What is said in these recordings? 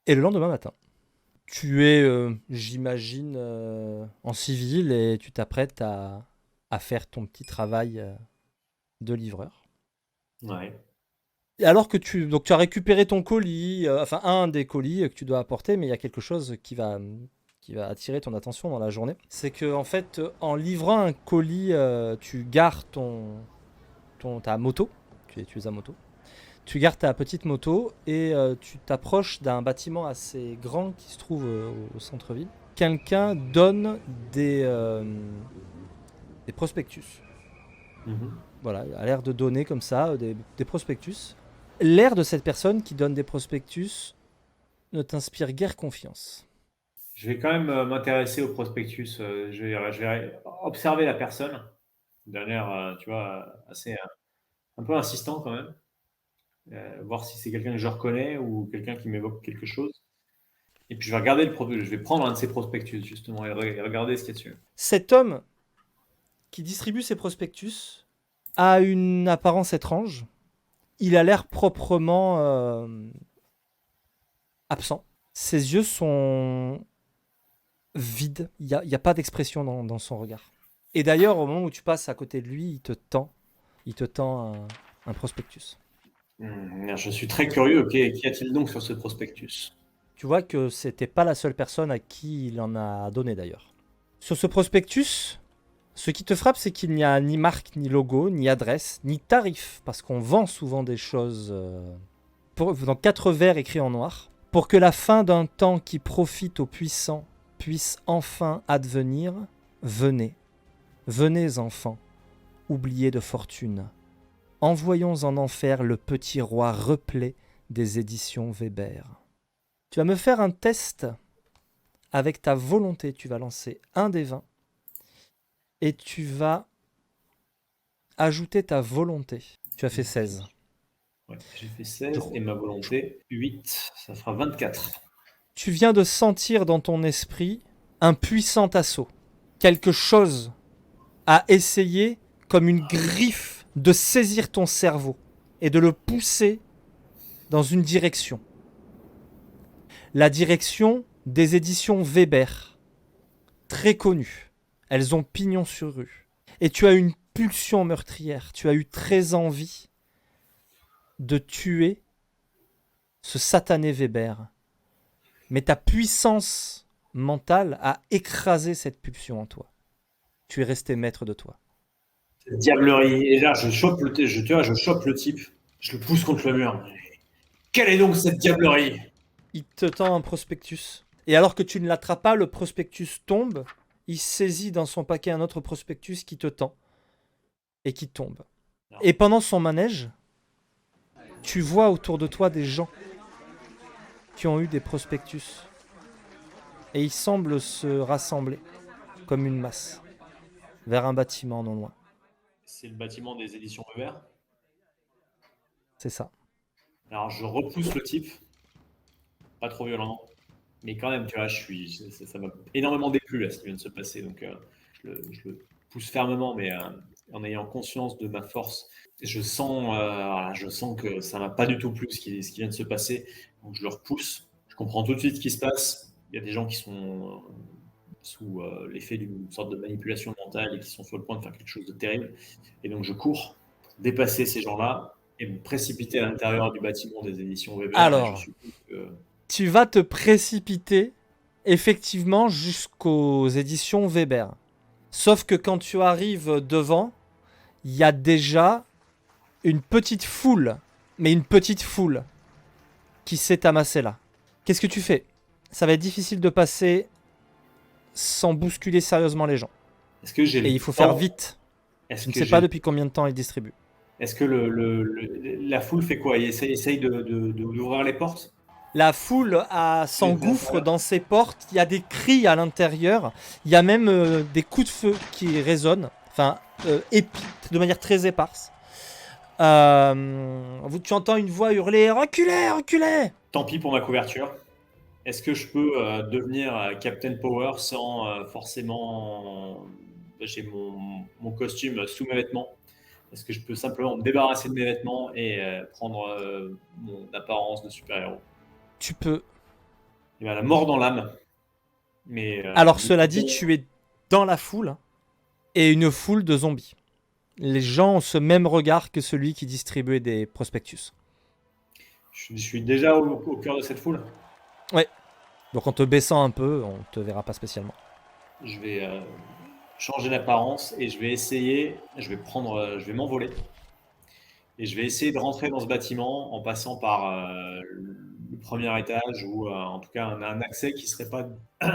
Et le lendemain matin, tu es, j'imagine, en civil et tu t'apprêtes à faire ton petit travail de livreur. Ouais. Et alors que donc tu as récupéré ton colis, enfin un des colis que tu dois apporter, mais il y a quelque chose qui va attirer ton attention dans la journée. C'est que en fait, en livrant un colis, tu gares ta moto, tu es à moto, tu gares ta petite moto et tu t'approches d'un bâtiment assez grand qui se trouve au centre-ville. Quelqu'un donne des prospectus. Mhm. Voilà, il a l'air de donner comme ça des prospectus. L'air de cette personne qui donne des prospectus ne t'inspire guère confiance. Je vais quand même m'intéresser au prospectus. Je vais observer la personne. Dernière, tu vois, assez un peu insistant quand même. Voir si c'est quelqu'un que je reconnais ou quelqu'un qui m'évoque quelque chose. Et puis je vais je vais prendre un de ces prospectus justement et regarder ce qu'il y a dessus. Cet homme qui distribue ses prospectus a une apparence étrange. Il a l'air proprement absent. Ses yeux sont vides. Il y a pas d'expression dans son regard. Et d'ailleurs, au moment où tu passes à côté de lui, il te tend un prospectus. Je suis très curieux. Ok, qu'y a-t-il donc sur ce prospectus? Tu vois que c'était pas la seule personne à qui il en a donné d'ailleurs. Sur ce prospectus, ce qui te frappe, c'est qu'il n'y a ni marque, ni logo, ni adresse, ni tarif, parce qu'on vend souvent des choses dans 4 vers écrits en noir, pour que la fin d'un temps qui profite aux puissants puisse enfin advenir. Venez, venez enfants, oubliés de fortune. Envoyons en enfer le petit roi replé des éditions Weber. Tu vas me faire un test avec ta volonté. Tu vas lancer un des 20 et tu vas ajouter ta volonté. Tu as fait 16. Ouais, j'ai fait Je 16 crois- et ma je- volonté 8, ça fera 24. Tu viens de sentir dans ton esprit un puissant assaut. Quelque chose a essayé, comme une griffe, de saisir ton cerveau et de le pousser dans une direction. La direction des éditions Weber, très connues. Elles ont pignon sur rue. Et tu as une pulsion meurtrière. Tu as eu très envie de tuer ce satané Weber. Mais ta puissance mentale a écrasé cette pulsion en toi. Tu es resté maître de toi. Cette diablerie. Et là, tu vois, je chope le type, je le pousse contre le mur. Quelle est donc cette diablerie? Il te tend un prospectus. Et alors que tu ne l'attrapes pas, le prospectus tombe. Il saisit dans son paquet un autre prospectus qui te tend et qui tombe. Et pendant son manège, tu vois autour de toi des gens qui ont eu des prospectus. Et ils semblent se rassembler comme une masse vers un bâtiment non loin. C'est le bâtiment des éditions Weber. C'est ça. Alors, je repousse le type, pas trop violent, mais quand même, tu vois, ça m'a énormément déplu là, ce qui vient de se passer. Donc, je le pousse fermement, mais en ayant conscience de ma force. Je sens que ça m'a pas du tout plu ce qui vient de se passer. Donc, je le repousse. Je comprends tout de suite ce qui se passe. Il y a des gens qui sont sous l'effet d'une sorte de manipulation mentale et qui sont sur le point de faire quelque chose de terrible. Et donc, je cours pour dépasser ces gens-là et me précipiter à l'intérieur du bâtiment des éditions Weber. Et je Alors, suppose que tu vas te précipiter effectivement jusqu'aux éditions Weber. Sauf que quand tu arrives devant, il y a déjà une petite foule, mais une petite foule, qui s'est amassée là. Qu'est-ce que tu fais? Ça va être difficile de passer sans bousculer sérieusement les gens. est-ce que j'ai Et le il faut faire temps vite. Est-ce Tu ne que sais pas j'ai depuis combien de temps ils distribuent. Est-ce que la foule fait quoi? Il essaye d'ouvrir les portes? La foule Les s'engouffre intérieurs. dans ses portes. Il y a des cris à l'intérieur. Il y a même des coups de feu qui résonnent. Enfin, de manière très éparse. Tu entends une voix hurler: reculez, reculez! Tant pis pour ma couverture. Est-ce que je peux devenir Captain Power sans forcément. J'ai mon costume sous mes vêtements. Est-ce que je peux simplement me débarrasser de mes vêtements et prendre mon apparence de super-héros? Tu peux. Il a la mort dans l'âme. Mais Alors, cela dit, tu es dans la foule et une foule de zombies. Les gens ont ce même regard que celui qui distribuait des prospectus. je suis déjà au cœur de cette foule. Donc en te baissant un peu, on te verra pas spécialement. Je vais changer d'apparence et je vais essayer, je vais m'envoler. Et je vais essayer de rentrer dans ce bâtiment en passant par le premier étage ou en tout cas un accès qui ne serait pas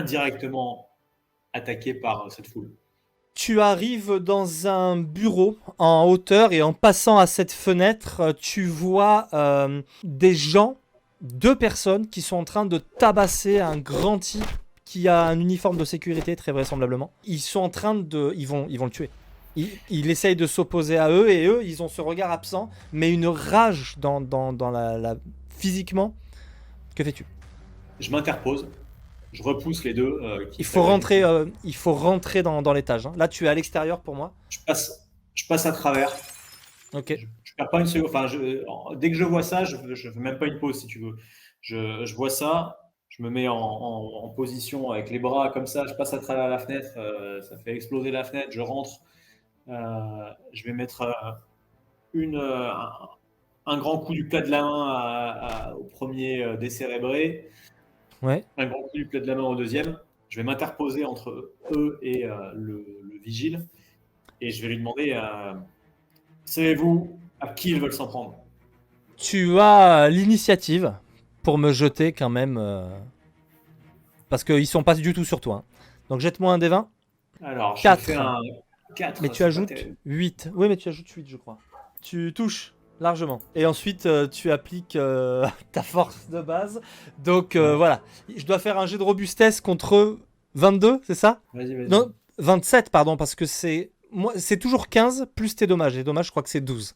directement attaqué par cette foule. Tu arrives dans un bureau en hauteur et en passant à cette fenêtre, tu vois des gens, 2 personnes qui sont en train de tabasser un grand type qui a un uniforme de sécurité très vraisemblablement. Ils sont en train de... Ils vont le tuer. Il essaye de s'opposer à eux et eux, ils ont ce regard absent, mais une rage dans physiquement. Que fais-tu? Je m'interpose, je repousse les deux. Il faut rentrer dans l'étage. Hein. Là, tu es à l'extérieur pour moi. Je passe à travers. Ok. Je perds pas une seconde. Enfin, dès que je vois ça, je ne fais même pas une pause si tu veux. Je vois ça, je me mets en position avec les bras comme ça, je passe à travers la fenêtre, ça fait exploser la fenêtre, je rentre. Je vais mettre un grand coup du plat de la main au premier décérébré, Ouais. un grand coup du plat de la main au deuxième. Je vais m'interposer entre eux et le vigile et je vais lui demander savez-vous à qui ils veulent s'en prendre? Tu as l'initiative pour me jeter quand même. Parce qu'ils sont pas du tout sur toi. Hein. Donc jette-moi un des 20. Alors, je 4. fais un 4. Mais tu ajoutes 8. Oui, mais tu ajoutes 8, je crois. Tu touches largement. Et ensuite, tu appliques ta force de base. Donc voilà. Je dois faire un jet de robustesse contre 22, c'est ça? Vas-y. Non, 27, pardon, parce que c'est toujours 15 plus tes dommages. Les dommages, je crois que c'est 12.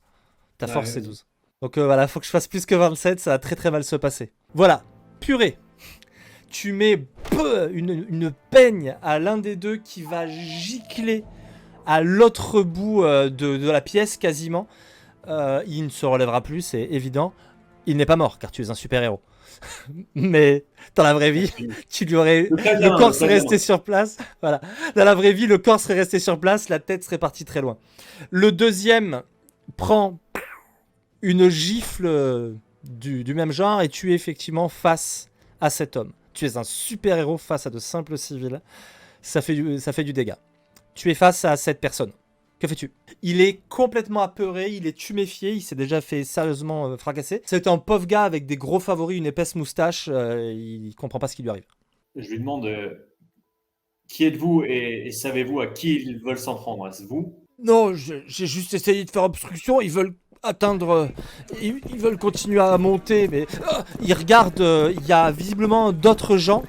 Ta force, c'est 12. Donc voilà, faut que je fasse plus que 27, ça va très très mal se passer. Voilà, purée. Tu mets une peigne à l'un des deux qui va gicler à l'autre bout de la pièce quasiment. Il ne se relèvera plus, c'est évident. Il n'est pas mort car tu es un super-héros. Mais dans la vraie vie, tu lui aurais... le corps serait resté sur place. Voilà. Dans la vraie vie, le corps serait resté sur place, la tête serait partie très loin. Le deuxième prend une gifle du même genre et tu es effectivement face à cet homme. Tu es un super-héros face à de simples civils. Ça fait du dégât. Tu es face à cette personne. Que fais-tu? Il est complètement apeuré, il est tuméfié, il s'est déjà fait sérieusement fracasser. C'est un pauvre gars avec des gros favoris, une épaisse moustache, il comprend pas ce qui lui arrive. Je lui demande qui êtes-vous et savez-vous à qui ils veulent s'en prendre? Est-ce vous? Non, j'ai juste essayé de faire obstruction, ils veulent atteindre... ils veulent continuer à monter, mais... ils regardent, il y a visiblement d'autres gens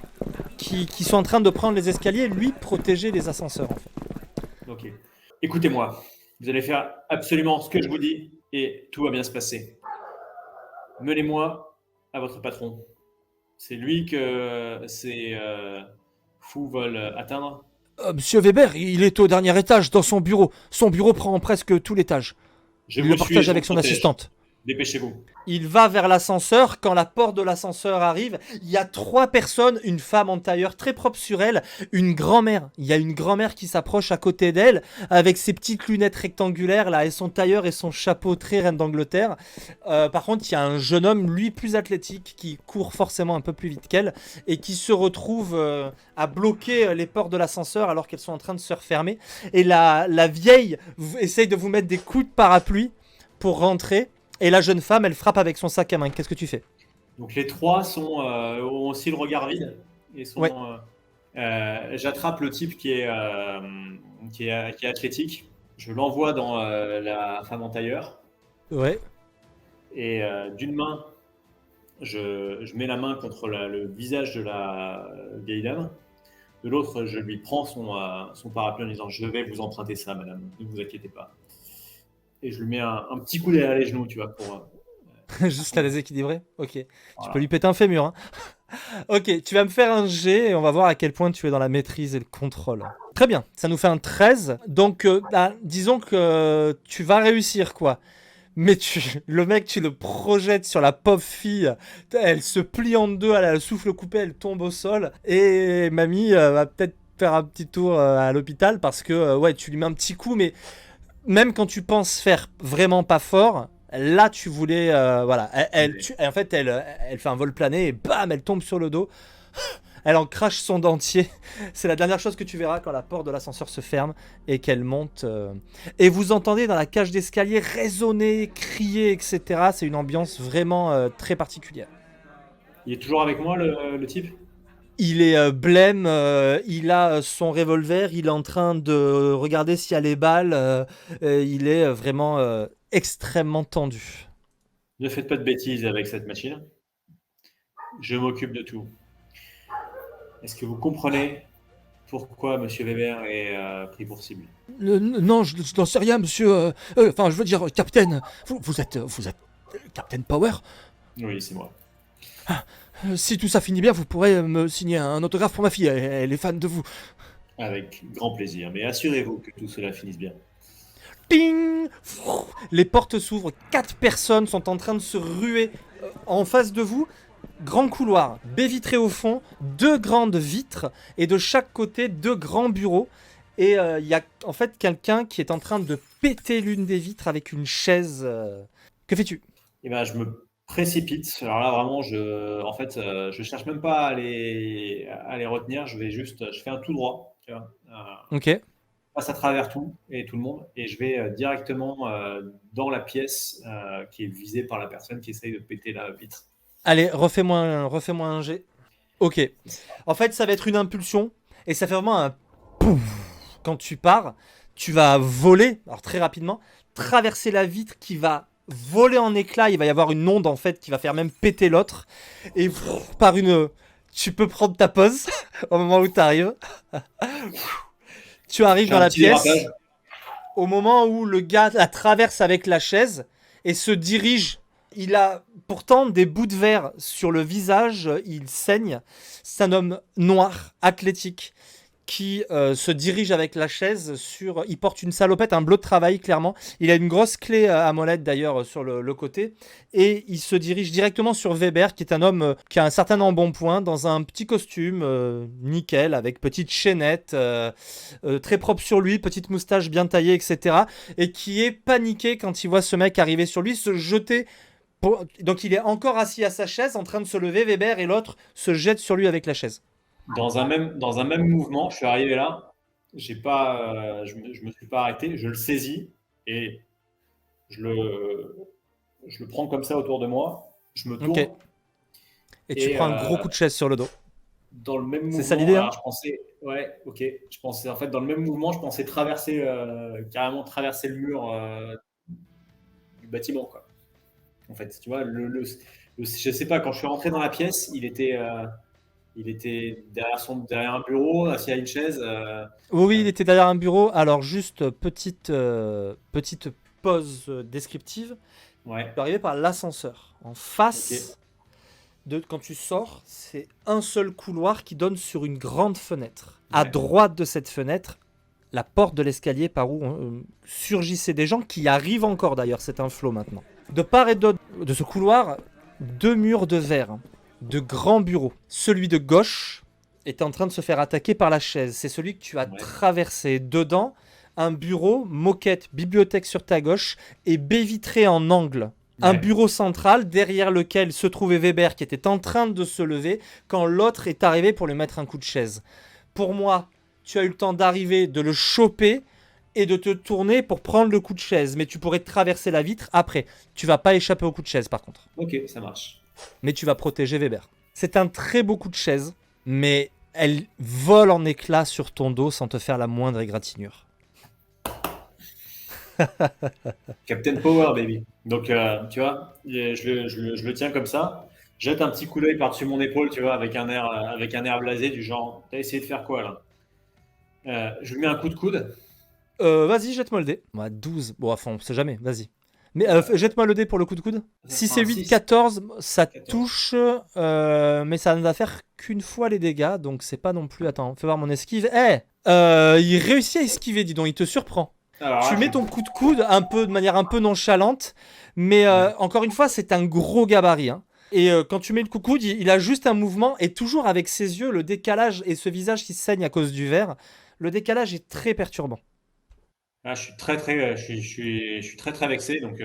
qui sont en train de prendre les escaliers, lui protéger les ascenseurs en fait. Ok. Écoutez-moi, vous allez faire absolument ce que je vous dis et tout va bien se passer. Menez-moi à votre patron. C'est lui que ces fous veulent atteindre. Monsieur Weber, il est au dernier étage dans son bureau. Son bureau prend presque tout l'étage. Il le partage avec son assistante. Dépêchez-vous. Il va vers l'ascenseur. Quand la porte de l'ascenseur arrive, il y a 3 personnes, une femme en tailleur très propre sur elle, une grand-mère. Il y a une grand-mère qui s'approche à côté d'elle avec ses petites lunettes rectangulaires là et son tailleur et son chapeau très reine d'Angleterre. Par contre, il y a un jeune homme, lui plus athlétique, qui court forcément un peu plus vite qu'elle et qui se retrouve à bloquer les portes de l'ascenseur alors qu'elles sont en train de se refermer. Et la vieille essaye de vous mettre des coups de parapluie pour rentrer. Et la jeune femme, elle frappe avec son sac à main. Qu'est-ce que tu fais? Donc les 3 ont aussi le regard vide. Et sont, ouais. J'attrape le type qui est athlétique. Je l'envoie dans la femme en tailleur. Ouais. Et d'une main, je mets la main contre le visage de la vieille dame. De l'autre, je lui prends son parapluie en disant « Je vais vous emprunter ça, madame, ne vous inquiétez pas ». Et je lui mets un petit coup derrière les genoux, tu vois, pour... Juste à déséquilibrer. Ok. Voilà. Tu peux lui péter un fémur. Hein. Ok, tu vas me faire un jet et on va voir à quel point tu es dans la maîtrise et le contrôle. Très bien, ça nous fait un 13. Donc, disons que tu vas réussir, quoi. Mais le mec, tu le projettes sur la pauvre fille. Elle se plie en deux, elle a le souffle coupé, elle tombe au sol. Et mamie va peut-être faire un petit tour à l'hôpital parce que, ouais, tu lui mets un petit coup. Mais même quand tu penses faire vraiment pas fort, là, tu voulais. Voilà. En fait, elle fait un vol plané et bam, elle tombe sur le dos. Elle en crache son dentier. C'est la dernière chose que tu verras quand la porte de l'ascenseur se ferme et qu'elle monte. Et vous entendez dans la cage d'escalier résonner, crier, etc. C'est une ambiance vraiment très particulière. Il est toujours avec moi, le type? Il est blême, il a son revolver, il est en train de regarder s'il y a les balles. Il est vraiment extrêmement tendu. Ne faites pas de bêtises avec cette machine. Je m'occupe de tout. Est-ce que vous comprenez pourquoi M. Weber est pris pour cible? Non, je n'en sais rien, monsieur. Enfin, je veux dire, Captain. Vous êtes Captain Power. Oui, c'est moi. Si tout ça finit bien, vous pourrez me signer un autographe pour ma fille. Elle est fan de vous. Avec grand plaisir. Mais assurez-vous que tout cela finisse bien. Ping! Les portes s'ouvrent, 4 personnes sont en train de se ruer en face de vous. Grand couloir, baie vitrée au fond, 2 grandes vitres et de chaque côté 2 grands bureaux. Et il y a en fait quelqu'un qui est en train de péter l'une des vitres avec une chaise. Que fais-tu? Eh ben, je me précipite. Alors là, vraiment, je cherche même pas à les retenir. Je fais un tout droit, tu vois, Ok. passe à travers tout et tout le monde, et je vais directement dans la pièce qui est visée par la personne qui essaye de péter la vitre. Allez, refais-moi un jet. Ok. En fait, ça va être une impulsion et ça fait vraiment un pouf. Quand tu pars, tu vas voler, alors très rapidement, traverser la vitre qui va voler en éclats. Il va y avoir une onde en fait qui va faire même péter l'autre. Et par une. Tu peux prendre ta pause au moment où tu arrives. Tu arrives dans la pièce. Dérapage. Au moment où le gars la traverse avec la chaise et se dirige. Il a pourtant des bouts de verre sur le visage, il saigne. C'est un homme noir, athlétique, qui se dirige avec la chaise sur... Il porte une salopette, un bleu de travail, clairement. Il a une grosse clé à molette, d'ailleurs, sur le côté. Et il se dirige directement sur Weber, qui est un homme qui a un certain embonpoint, dans un petit costume nickel, avec petite chaînette, très propre sur lui, petite moustache bien taillée, etc. Et qui est paniqué quand il voit ce mec arriver sur lui, se jeter... Donc il est encore assis à sa chaise, en train de se lever, Weber, et l'autre se jette sur lui avec la chaise. Dans un même mouvement, je suis arrivé là, je me suis pas arrêté, je le saisis et je le prends comme ça autour de moi, je me tourne. Ok. Et tu prends un gros coup de chaise sur le dos. Dans le même mouvement, C'est ça l'idée, hein? alors je pensais, ouais, ok, je pensais en fait dans le même mouvement, je pensais carrément traverser le mur du bâtiment, quoi. En fait, tu vois, je sais pas, quand je suis rentré dans la pièce, il était derrière un bureau, assis à une chaise. Oui, il était derrière un bureau. Alors juste petite pause descriptive. Ouais, Tu peux arriver par l'ascenseur. En face quand tu sors, c'est un seul couloir qui donne sur une grande fenêtre. À Ouais. droite de cette fenêtre, la porte de l'escalier par où surgissaient des gens qui arrivent encore d'ailleurs. C'est un flot maintenant. De part et d'autre de ce couloir, 2 murs de verre, de grands bureaux. Celui de gauche est en train de se faire attaquer par la chaise. C'est celui que tu as traversé. Dedans, un bureau, moquette, bibliothèque sur ta gauche et baie vitrée en angle. Un bureau central derrière lequel se trouvait Weber qui était en train de se lever quand l'autre est arrivé pour lui mettre un coup de chaise. Pour moi, tu as eu le temps d'arriver, de le choper et de te tourner pour prendre le coup de chaise. Mais tu pourrais traverser la vitre après. Tu vas pas échapper au coup de chaise par contre. Ok, ça marche. Mais tu vas protéger Weber. C'est un très beau coup de chaise, mais elle vole en éclats sur ton dos sans te faire la moindre égratignure. Captain Power, baby. Donc, tu vois, je le tiens comme ça, jette un petit coup d'œil par-dessus mon épaule, tu vois, avec un air blasé du genre, t'as essayé de faire quoi là? Je lui mets un coup de coude. Vas-y, jette-moi le dé. Ouais, 12. Bon, enfin, on sait jamais, vas-y. Mais jette-moi le dé pour le coup de coude. Si c'est 8, 14, ça 14. touche, mais ça ne va faire qu'une fois les dégâts, donc c'est pas non plus... Attends, fais voir mon esquive. Il réussit à esquiver, dis donc, il te surprend. Alors, Tu là, mets ton coup de coude de manière un peu nonchalante, mais encore une fois, c'est un gros gabarit, hein. Et quand tu mets le coup de coude, il a juste un mouvement et toujours avec ses yeux, le décalage et ce visage qui saigne à cause du verre, le décalage est très perturbant. je suis très très, je suis très très vexé. Donc,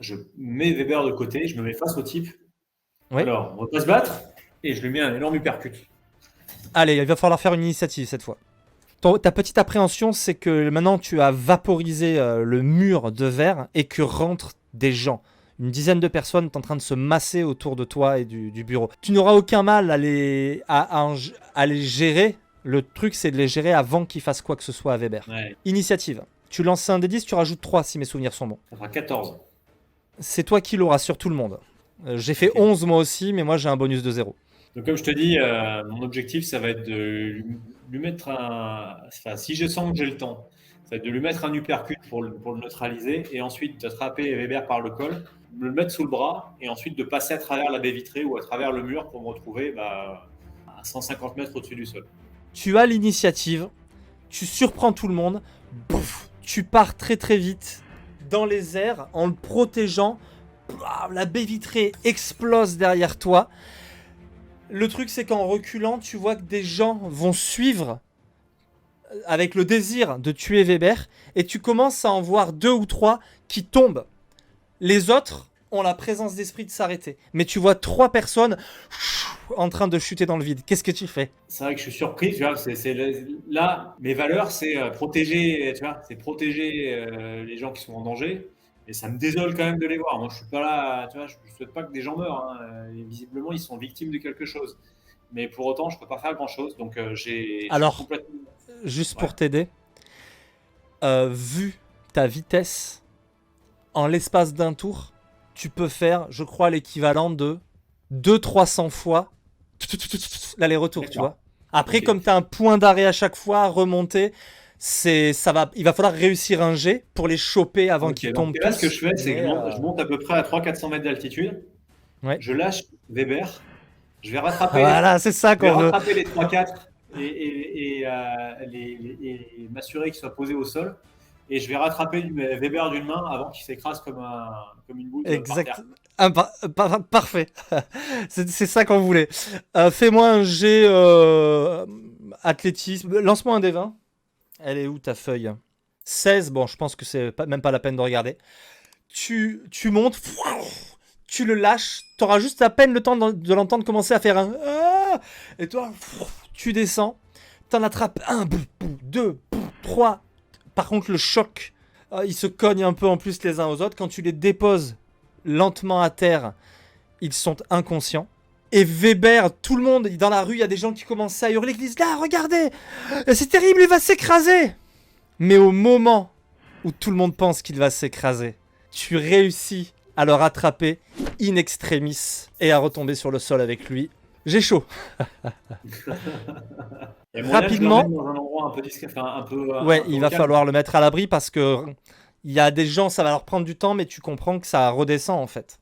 je mets Weber de côté, je me mets face au type. Oui. Alors, on va pas se battre, et je lui mets un énorme uppercut. Allez, il va falloir faire une initiative cette fois. Ta petite appréhension, c'est que maintenant tu as vaporisé le mur de verre et que rentrent des gens. Une dizaine de personnes sont en train de se masser autour de toi et du bureau. Tu n'auras aucun mal à les gérer. Le truc, c'est de les gérer avant qu'ils fassent quoi que ce soit à Weber. Ouais, Initiative. Tu lances un des 10, tu rajoutes 3 si mes souvenirs sont bons. ça fera 14. C'est toi qui l'auras sur tout le monde. J'ai fait Ok. 11 moi aussi, mais moi j'ai un bonus de 0. Donc, comme je te dis, mon objectif, ça va être de lui mettre un. Enfin, si je sens que j'ai le temps, ça va être de lui mettre un uppercut pour le neutraliser et ensuite d'attraper Weber par le col, de le mettre sous le bras et ensuite de passer à travers la baie vitrée ou à travers le mur pour me retrouver à 150 mètres au-dessus du sol. Tu as l'initiative, tu surprends tout le monde, bouf, tu pars très très vite dans les airs en le protégeant. La baie vitrée explose derrière toi. Le truc, c'est qu'en reculant, tu vois que des gens vont suivre avec le désir de tuer Weber et tu commences à en voir 2 ou 3 qui tombent. Les autres ont la présence d'esprit de s'arrêter. Mais tu vois 3 personnes en train de chuter dans le vide. Qu'est-ce que tu fais? C'est vrai que je suis surpris, tu vois, là, mes valeurs, c'est protéger, tu vois, c'est protéger les gens qui sont en danger. Et ça me désole quand même de les voir. Moi, je suis pas là, tu vois, je ne souhaite pas que des gens meurent, hein. Et visiblement, ils sont victimes de quelque chose. Mais pour autant, je peux pas faire grand-chose. Donc, je suis Alors, complètement. juste Ouais. pour t'aider, vu ta vitesse, en l'espace d'un tour, tu peux faire, je crois, l'équivalent de 200-300 fois l'aller-retour, tu D'accord. vois. Après, Ok. comme tu as un point d'arrêt à chaque fois, remonter, il va falloir réussir un jet pour les choper avant Ok. qu'ils Donc tombent là, ce que tous. je fais, c'est que Mais je monte à peu près à 300-400 mètres d'altitude. ouais. Je lâche Weber. Je vais Voilà, c'est ça qu'on veut. rattraper les 3-4 et m'assurer qu'il soit posé au sol. Et je vais rattraper Weber d'une main avant qu'il s'écrase comme une boule par Exact. terre. Parfait. C'est ça qu'on voulait. Fais-moi un jet athlétisme. Lance-moi un des 20. Elle est où ta feuille? 16. Bon, je pense que c'est même pas la peine de regarder. Tu montes. Tu le lâches. Tu auras juste à peine le temps de l'entendre commencer à faire un. Ah et toi, tu descends. T'en attrapes un, deux, trois. Par contre, le choc, ils se cognent un peu en plus les uns aux autres. Quand tu les déposes lentement à terre, ils sont inconscients. Et Weber, tout le monde, dans la rue, il y a des gens qui commencent à hurler, qui disent là, regardez, c'est terrible, il va s'écraser. Mais au moment où tout le monde pense qu'il va s'écraser, tu réussis à le rattraper in extremis et à retomber sur le sol avec lui. J'ai chaud. Et moyen que je Rapidement, l'emmène dans un endroit un peu discret, enfin, ouais, un peu il au va calme. falloir le mettre à l'abri parce que il y a des gens, ça va leur prendre du temps, mais tu comprends que ça redescend en fait.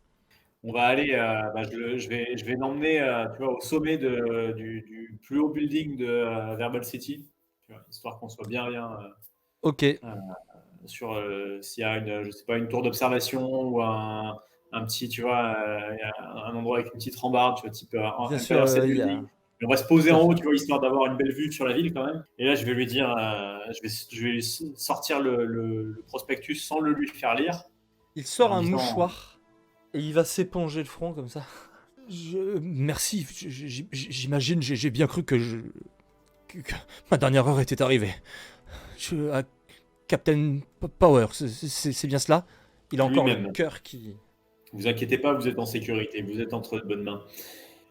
On va aller, je vais l'emmener tu vois, au sommet du plus haut building de Verbal City, tu vois, histoire qu'on soit bien Ok, sur s'il y a je sais pas, une tour d'observation ou un petit, tu vois, un endroit avec une petite rambarde, tu vois, type bien sûr, Empire State il y Building. a Et on va se poser tout à en haut, fait. tu vois, histoire d'avoir une belle vue sur la ville quand même. Et là, je vais lui dire, je vais lui sortir le prospectus sans le lui faire lire, Il et sort en un disant, mouchoir et il va s'éponger le front comme ça. Merci, j'imagine, j'ai bien cru que ma dernière heure était arrivée. Captain Power, c'est bien cela? Il a encore le lui-même, cœur qui. vous inquiétez pas, vous êtes en sécurité, vous êtes entre de bonnes mains.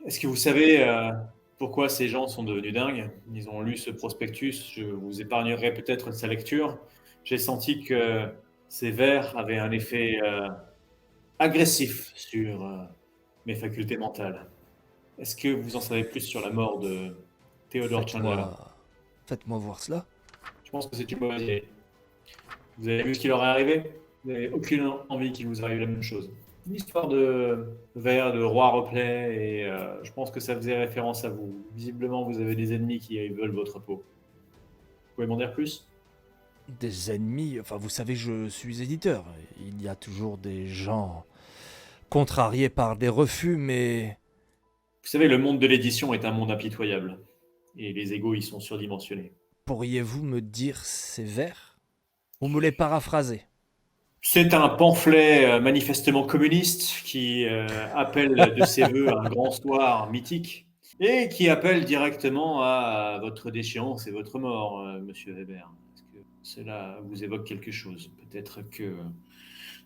Est-ce que vous savez pourquoi ces gens sont devenus dingues? Ils ont lu ce prospectus, je vous épargnerai peut-être sa lecture. J'ai senti que ces vers avaient un effet agressif sur mes facultés mentales. Est-ce que vous en savez plus sur la mort de Theodore Chandler? Faites-moi voir cela. Je pense que c'est une mauvaise idée. Vous avez vu ce qui leur est arrivé? Vous n'avez aucune envie qu'il vous arrive la même chose. Une histoire de vers, de roi replay, et je pense que ça faisait référence à vous. Visiblement, vous avez des ennemis qui veulent votre peau. Vous pouvez m'en dire plus? Des ennemis, enfin vous savez, je suis éditeur. Il y a toujours des gens contrariés par des refus, mais Vous savez, le monde de l'édition est un monde impitoyable. Et les égos y sont surdimensionnés. pourriez-vous me dire ces vers? Ou me les paraphraser? C'est un pamphlet manifestement communiste qui appelle de ses voeux un grand soir mythique et qui appelle directement à votre déchéance et votre mort, monsieur Weber. Est-ce que cela vous évoque quelque chose? Peut-être que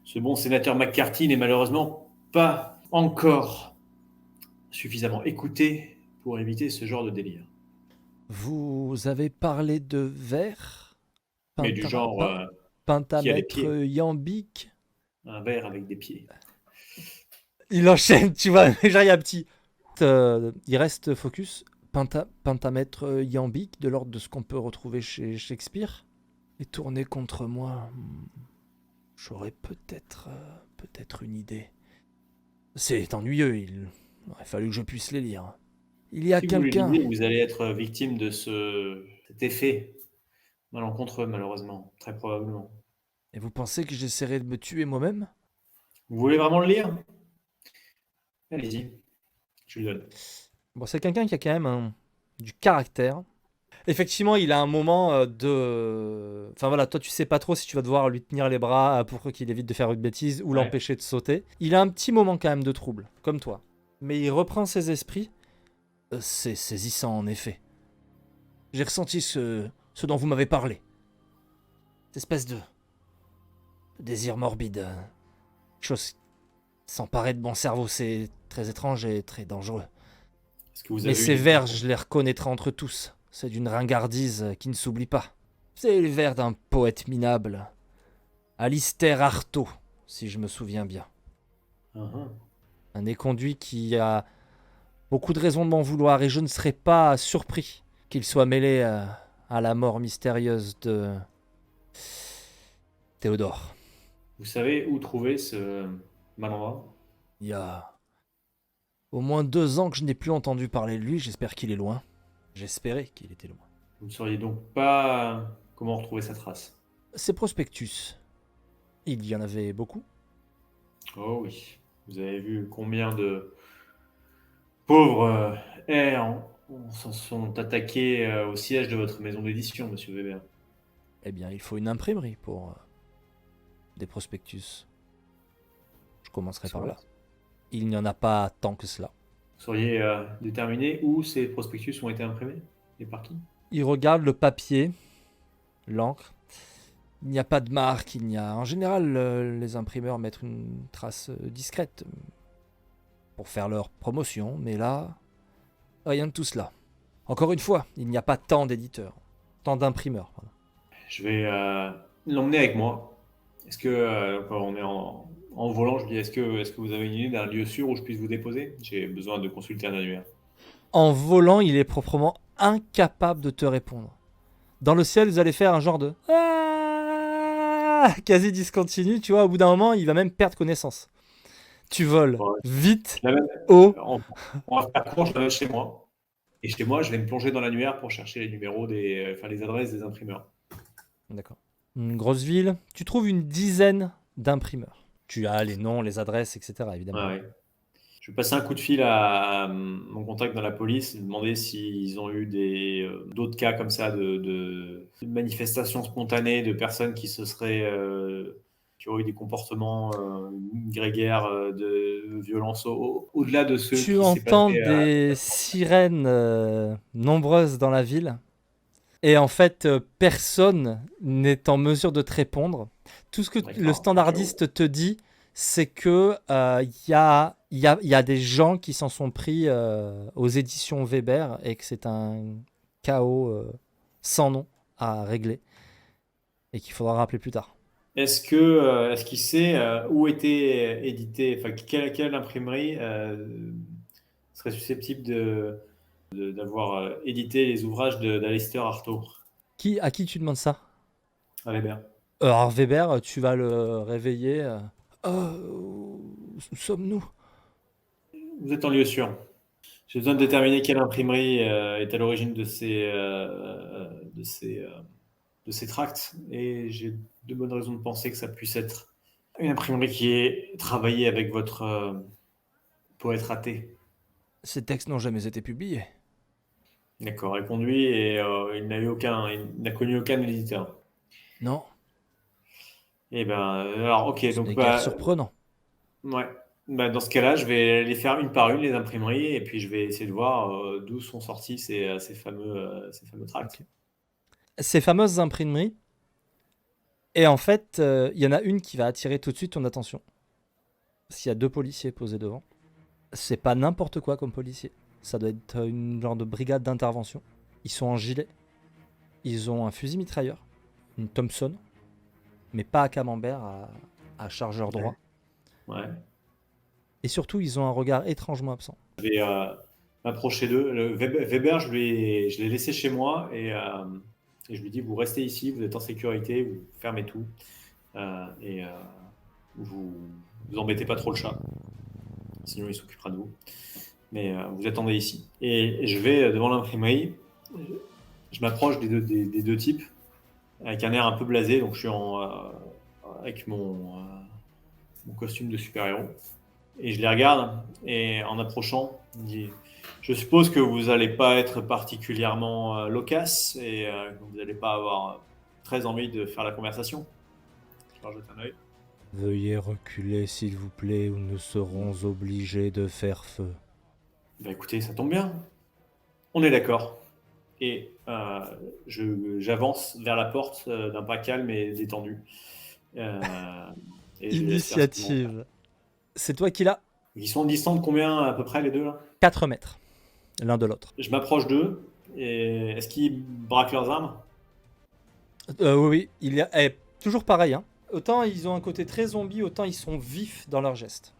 ce bon sénateur McCarthy n'est malheureusement pas encore suffisamment écouté pour éviter ce genre de délire. Vous avez parlé de vers? Mais du genre qui a des Pentamètre pieds, iambique? un verre avec des pieds. Il enchaîne, tu vois, genre il y a un petit... il reste focus. Pentamètre iambique, de l'ordre de ce qu'on peut retrouver chez Shakespeare? Et tourné contre moi, j'aurais peut-être une idée. C'est ennuyeux, il aurait fallu que je puisse les lire. Il y a Si vous le quelqu'un... lisez, vous allez être victime de cet effet malencontreux, malheureusement, très probablement. Et vous pensez que j'essaierai de me tuer moi-même? Vous voulez vraiment le lire? Allez-y, je lui donne. Bon, c'est quelqu'un qui a quand même du caractère. Effectivement, il a un moment de... Enfin voilà, toi tu sais pas trop si tu vas devoir lui tenir les bras pour qu'il évite de faire une bêtise ou Ouais. l'empêcher de sauter. Il a un petit moment quand même de trouble, comme toi. Mais il reprend ses esprits. C'est saisissant en effet. J'ai ressenti ce dont vous m'avez parlé. Cette espèce de désir morbide. Chose qui s'emparer de mon cerveau, c'est très étrange et très dangereux. Est-ce que vous Mais avez ces eu vers, je les reconnaîtrai entre tous. C'est d'une ringardise qui ne s'oublie pas. C'est les vers d'un poète minable. Alistair Artaud, si je me souviens bien. Uh-huh. Un éconduit qui a beaucoup de raisons de m'en vouloir et je ne serais pas surpris qu'il soit mêlé à la mort mystérieuse de Théodore. Vous savez où trouver ce malandrin? Il y a au moins 2 ans que je n'ai plus entendu parler de lui, j'espère qu'il est loin. J'espérais qu'il était loin. Vous ne sauriez donc pas comment retrouver sa trace? Ces prospectus, il y en avait beaucoup. Oh oui. Vous avez vu combien de pauvres s'en sont attaqués au siège de votre maison d'édition, monsieur Weber. Eh bien, il faut une imprimerie pour des prospectus. Je commencerai par là. Il n'y en a pas tant que cela. Vous sauriez déterminer où ces prospectus ont été imprimés et par qui? Il regarde le papier, l'encre. Il n'y a pas de marque, il n'y a... En général, les imprimeurs mettent une trace discrète pour faire leur promotion, mais là, rien de tout cela. Encore une fois, il n'y a pas tant d'éditeurs, tant d'imprimeurs. Pardon. Je vais l'emmener avec moi. Est-ce que, quand on est en volant, je lui dis, est-ce que vous avez une idée d'un lieu sûr où je puisse vous déposer? J'ai besoin de consulter un annuaire. En volant, il est proprement incapable de te répondre. Dans le ciel, vous allez faire un genre de... Ah quasi discontinu, tu vois, au bout d'un moment, il va même perdre connaissance. Tu voles Ouais. vite, Je l'amène- haut. on va faire court, je l'amène chez moi. Et chez moi, je vais me plonger dans l'annuaire pour chercher les numéros les adresses des imprimeurs. D'accord. Une grosse ville, tu trouves une dizaine d'imprimeurs. Tu as les noms, les adresses, etc. évidemment. Ouais. Je vais passer un coup de fil à mon contact dans la police, demander s'ils ont eu d'autres cas comme ça de manifestations spontanées, de personnes qui auraient eu des comportements grégaires de violence au-delà de ceux Tu qui s'est entends passé des sirènes nombreuses dans la ville. Et en fait, personne n'est en mesure de te répondre. Tout ce que D'accord. le standardiste te dit, c'est que y a des gens qui s'en sont pris aux éditions Weber et que c'est un chaos sans nom à régler et qu'il faudra rappeler plus tard. Est-ce qu'il sait où était édité, enfin quelle imprimerie serait susceptible d'avoir édité les ouvrages d'Alistair Artaud À qui tu demandes ça? à Weber? Alors Weber, tu vas le réveiller. Où sommes-nous? Vous êtes en lieu sûr. J'ai besoin de déterminer quelle imprimerie est à l'origine de ces de ces tracts et j'ai de bonnes raisons de penser que ça puisse être une imprimerie qui est travaillée avec votre poète raté. Ces textes n'ont jamais été publiés. D'accord, répondu et il n'a connu aucun éditeur. Non, Et ben, alors ok, ce donc n'est guère surprenant. ouais. Bah, dans ce cas-là, je vais les faire une par une, les imprimeries, et puis je vais essayer de voir d'où sont sortis ces fameux tracts. Ok. Ces fameuses imprimeries, et en fait, il y en a une qui va attirer tout de suite ton attention. S'il y a 2 policiers posés devant, c'est pas n'importe quoi comme policier. Ça doit être une genre de brigade d'intervention. Ils sont en gilet. Ils ont un fusil mitrailleur, une Thompson, mais pas à camembert, à chargeur droit. Ouais. Et surtout, ils ont un regard étrangement absent. Je vais m'approcher d'eux. Le Weber, je l'ai laissé chez moi et je lui dis vous restez ici, vous êtes en sécurité, vous fermez tout et vous embêtez pas trop le chat. Sinon, il s'occupera de vous. Mais vous attendez ici. Et je vais devant l'imprimerie. Je m'approche des deux types avec un air un peu blasé. Donc, je suis avec mon costume de super-héros. Et je les regarde. Et en approchant, je dis je suppose que vous n'allez pas être particulièrement loquace et que vous n'allez pas avoir très envie de faire la conversation. Je leur jette un œil. Veuillez reculer, s'il vous plaît, ou nous serons obligés de faire feu. Bah écoutez, ça tombe bien. On est d'accord. Et j'avance vers la porte d'un pas calme et détendu. Et je les laisse faire ce qu'ils vont faire. Initiative. C'est toi qui l'as. Ils sont distants de combien à peu près les deux là? 4 mètres, l'un de l'autre. Je m'approche d'eux. Et est-ce qu'ils braquent leurs armes? Oui, il y a... toujours pareil, hein. Autant ils ont un côté très zombie, autant ils sont vifs dans leurs gestes.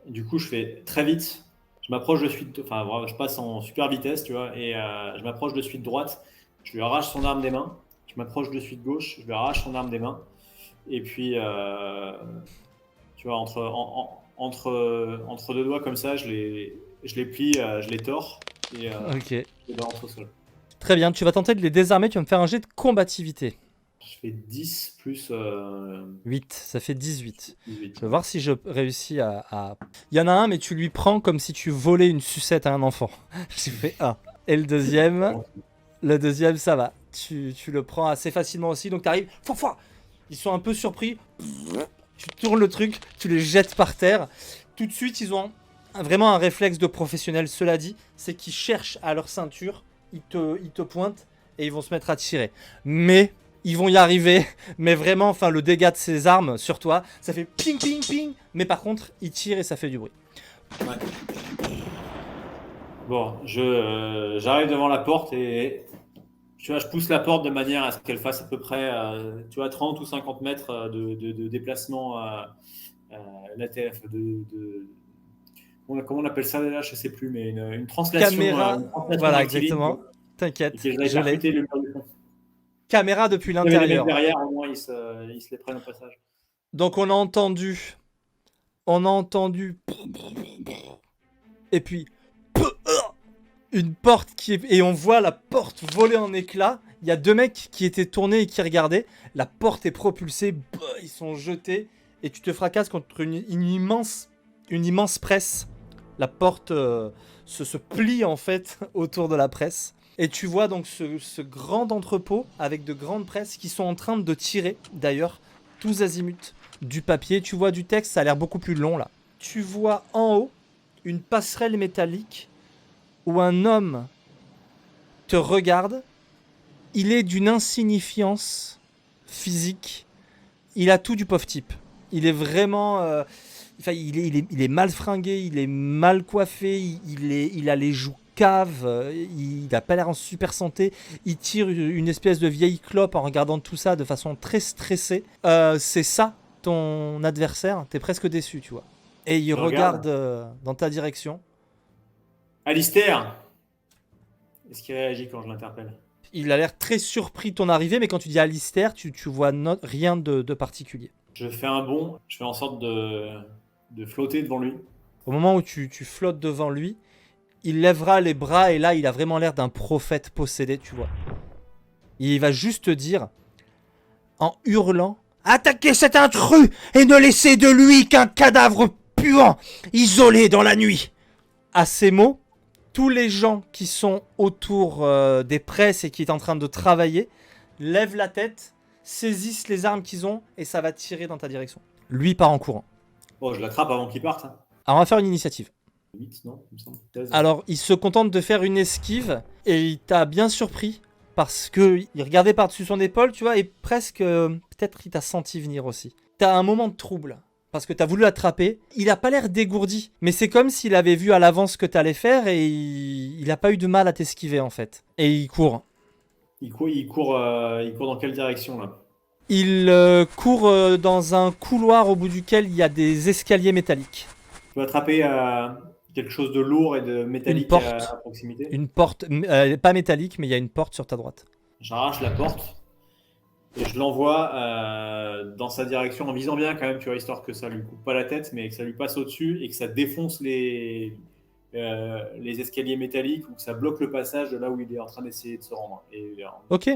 Du coup, je fais très vite. Je m'approche de suite, enfin, je passe en super vitesse, tu vois, et je m'approche de suite droite. Je lui arrache son arme des mains. Je m'approche de suite gauche. Je lui arrache son arme des mains. Et puis, tu vois, entre deux doigts comme ça, je les plie, je les tords et Ok. je les balance au sol. Très bien, tu vas tenter de les désarmer, tu vas me faire un jet de combativité. Je fais 10 plus 8, ça fait 18. 18. Je vais voir si je réussis à... Il y en a un, mais tu lui prends comme si tu volais une sucette à un enfant. J'ai fait 1. Et le deuxième, ça va. Tu le prends assez facilement aussi, donc tu arrives... Ils sont un peu surpris. Tu tournes le truc, tu les jettes par terre. Tout de suite, ils ont vraiment un réflexe de professionnel, cela dit. C'est qu'ils cherchent à leur ceinture, ils te pointent et ils vont se mettre à tirer. Mais... ils vont y arriver, mais vraiment, enfin, le dégât de ces armes sur toi, ça fait ping, ping, ping. Mais par contre, ils tirent et ça fait du bruit. Ouais. Bon, j'arrive devant la porte et tu vois, je pousse la porte de manière à ce qu'elle fasse à peu près, tu vois, 30 ou 50 mètres de déplacement comment on appelle ça là, je sais plus, mais une translation. Caméra, voilà, exactement. T'inquiète, je l'ai. Caméra depuis l'intérieur. Derrière, au moins, ils se les prennent au passage. Donc on a entendu, et puis une porte et on voit la porte voler en éclats. Il y a 2 mecs qui étaient tournés et qui regardaient. La porte est propulsée, ils sont jetés et tu te fracasses contre une immense presse. La porte se plie en fait autour de la presse. Et tu vois donc ce grand entrepôt avec de grandes presses qui sont en train de tirer, d'ailleurs, tous azimuts, du papier. Tu vois du texte, ça a l'air beaucoup plus long là. Tu vois en haut une passerelle métallique où un homme te regarde. Il est d'une insignifiance physique. Il a tout du pauvre type. Il est vraiment... il est mal fringué, il est mal coiffé, il a les joues cave, il n'a pas l'air en super santé, il tire une espèce de vieille clope en regardant tout ça de façon très stressée. C'est ça ton adversaire, t'es presque déçu, tu vois. Et il regarde dans ta direction. Alistair, est-ce qu'il réagit quand je l'interpelle? Il a l'air très surpris de ton arrivée, mais quand tu dis Alistair, tu vois rien de particulier. Je fais un bond, je fais en sorte de flotter devant lui. Au moment où tu flottes devant lui, il lèvera les bras et là, il a vraiment l'air d'un prophète possédé, tu vois. Il va juste te dire en hurlant « Attaquez cet intrus et ne laissez de lui qu'un cadavre puant, isolé dans la nuit !» À ces mots, tous les gens qui sont autour des presses et qui sont en train de travailler lèvent la tête, saisissent les armes qu'ils ont et ça va tirer dans ta direction. Lui part en courant. Bon, je l'attrape avant qu'il parte. Hein. Alors on va faire une initiative. 8, non, il me semble. 16. Alors il se contente de faire une esquive et il t'a bien surpris parce que il regardait par-dessus son épaule, tu vois, et presque peut-être il t'a senti venir aussi. T'as un moment de trouble parce que t'as voulu l'attraper. Il a pas l'air dégourdi, mais c'est comme s'il avait vu à l'avance ce que t'allais faire et il a pas eu de mal à t'esquiver en fait. Et il court. Il court dans quelle direction là? Il court dans un couloir au bout duquel il y a des escaliers métalliques. Tu vas attraper quelque chose de lourd et de métallique porte. à proximité. Une porte, pas métallique, mais il y a une porte sur ta droite. J'arrache la porte et je l'envoie dans sa direction en visant bien quand même, tu vois, histoire que ça lui coupe pas la tête, mais que ça lui passe au-dessus et que ça défonce les escaliers métalliques ou que ça bloque le passage de là où il est en train d'essayer de se rendre. Et, Ok,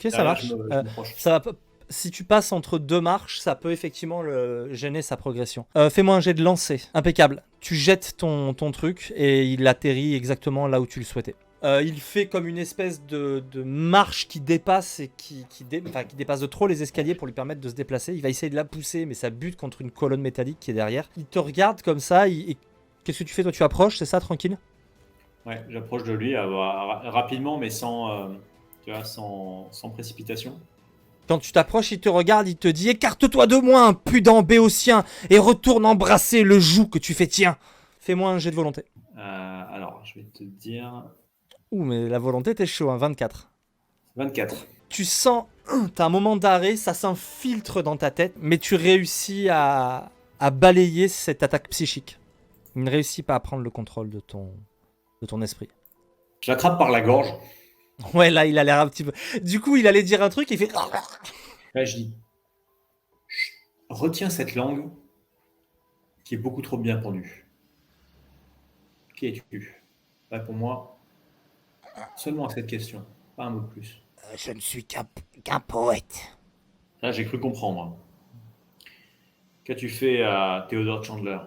ça marche. Je m'approche. Ça va, si tu passes entre deux marches, ça peut effectivement gêner sa progression. Fais-moi un jet de lancer. Impeccable. Tu jettes ton truc et il atterrit exactement là où tu le souhaitais. Il fait comme une espèce de marche qui dépasse et qui dépasse de trop les escaliers pour lui permettre de se déplacer. Il va essayer de la pousser, mais ça bute contre une colonne métallique qui est derrière. Il te regarde comme ça. Qu'est-ce que tu fais, toi? Tu approches, c'est ça, tranquille? Ouais, j'approche de lui rapidement, mais sans précipitation. Quand tu t'approches, il te regarde, il te dit « Écarte-toi de moi, impudent béotien, et retourne embrasser le joug que tu fais tien !» Fais-moi un jet de volonté. Alors, je vais te dire... Ouh, mais la volonté, t'es chaud, hein, 24. 24. Tu sens, t'as un moment d'arrêt, ça s'infiltre dans ta tête, mais tu réussis à balayer cette attaque psychique. Il ne réussit pas à prendre le contrôle de ton esprit. Je l'attrape par la gorge. Ouais, là, il a l'air un petit peu... Du coup, il allait dire un truc, il fait... Là, je dis... Chut, retiens cette langue qui est beaucoup trop bien pendue. Qui es-tu? Réponds-moi seulement à cette question, pas un mot de plus. Je ne suis qu'un poète. Là, j'ai cru comprendre. Qu'as-tu fait à Theodore Chandler?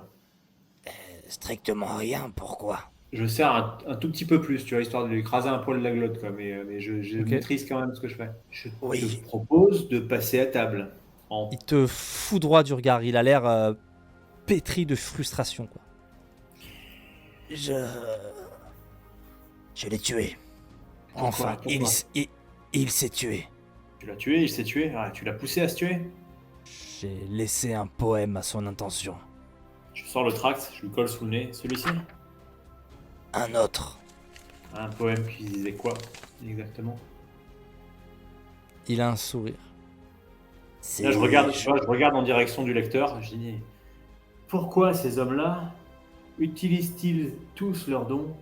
Strictement rien, pourquoi? Je sers un tout petit peu plus, tu vois, histoire de lui écraser un poil la glotte, quoi. Mais je Ok. maîtrise quand même ce que je fais. Je Oui. te propose de passer à table. Il te foudroie du regard, il a l'air pétri de frustration, quoi. Je l'ai tué. Enfin, Pourquoi il s'est tué. Tu l'as tué, il s'est tué. Ah, tu l'as poussé à se tuer. J'ai laissé un poème à son intention. Je sors le tract, je lui colle sous le nez. Celui-ci? Un autre. Un poème qui disait quoi, exactement? Il a un sourire. Là, je regarde en direction du lecteur. Je dis, pourquoi ces hommes-là utilisent-ils tous leurs dons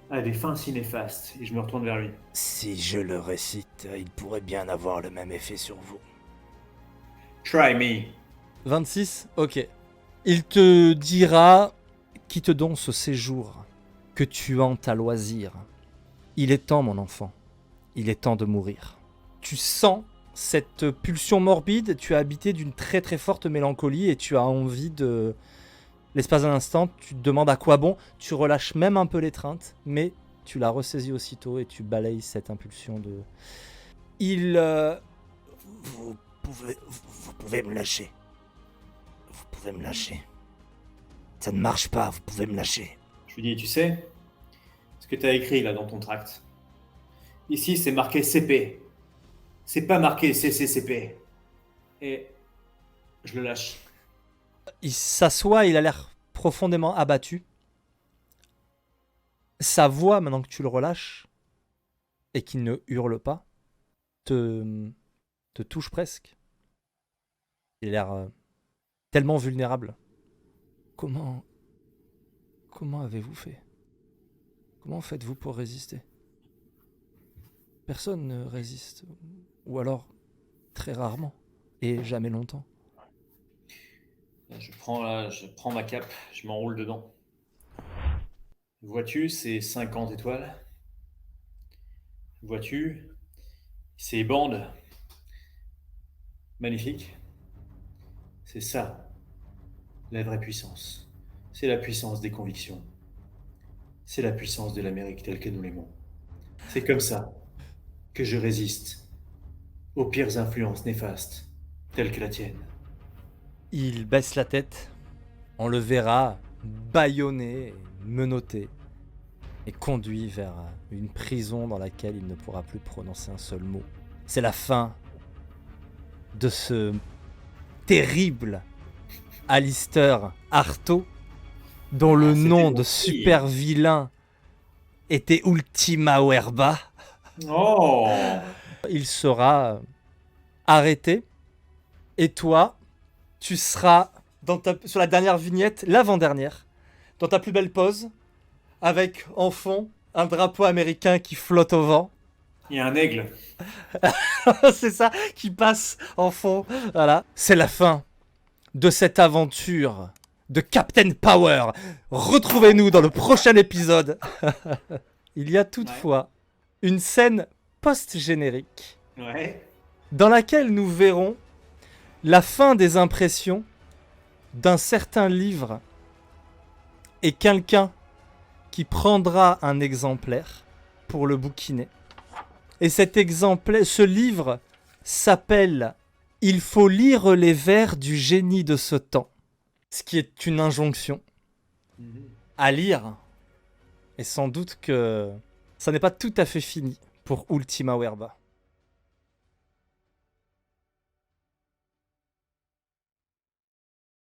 à des fins si néfastes? Et je me retourne vers lui. Si je le récite, il pourrait bien avoir le même effet sur vous. Try me. 26, ok. Il te dira, quitte donc ce séjour que tu hantes à loisir. Il est temps, mon enfant. Il est temps de mourir. Tu sens cette pulsion morbide, tu as habité d'une très très forte mélancolie et tu as envie de... L'espace d'un instant, tu te demandes à quoi bon, tu relâches même un peu l'étreinte, mais tu la ressaisis aussitôt et tu balayes cette impulsion de... Vous pouvez me lâcher. Vous pouvez me lâcher. Ça ne marche pas, vous pouvez me lâcher. Je lui dis, tu sais, ce que tu as écrit là dans ton tract. Ici, c'est marqué CP. C'est pas marqué CCCP. Et je le lâche. Il s'assoit, il a l'air profondément abattu. Sa voix, maintenant que tu le relâches, et qu'il ne hurle pas, te touche presque. Il a l'air tellement vulnérable. Comment avez-vous fait? Comment faites-vous pour résister? Personne ne résiste. Ou alors, très rarement. Et jamais longtemps. Je prends ma cape, je m'enroule dedans. Vois-tu ces 50 étoiles? Vois-tu ces bandes Magnifique. C'est ça, la vraie puissance. C'est la puissance des convictions. C'est la puissance de l'Amérique telle que nous l'aimons. C'est comme ça que je résiste aux pires influences néfastes, telles que la tienne. Il baisse la tête. On le verra bâillonné, menotté, et conduit vers une prison dans laquelle il ne pourra plus prononcer un seul mot. C'est la fin de ce terrible Alistair Arto, dont le c'était nom mon de fils. super vilain était Ultima Werba. Oh! Il sera arrêté, et toi, tu seras sur la dernière vignette, l'avant-dernière, dans ta plus belle pose, avec en fond un drapeau américain qui flotte au vent. Il y a un aigle. C'est ça qui passe en fond. Voilà. C'est la fin de cette aventure de Captain Power. Retrouvez-nous dans le prochain épisode. Il y a toutefois une scène post-générique Ouais. dans laquelle nous verrons la fin des impressions d'un certain livre et quelqu'un qui prendra un exemplaire pour le bouquiner. Et cet exemplaire, ce livre s'appelle « Il faut lire les vers du génie de ce temps », ce qui est une injonction à lire. Et sans doute que ça n'est pas tout à fait fini pour Ultima Werba.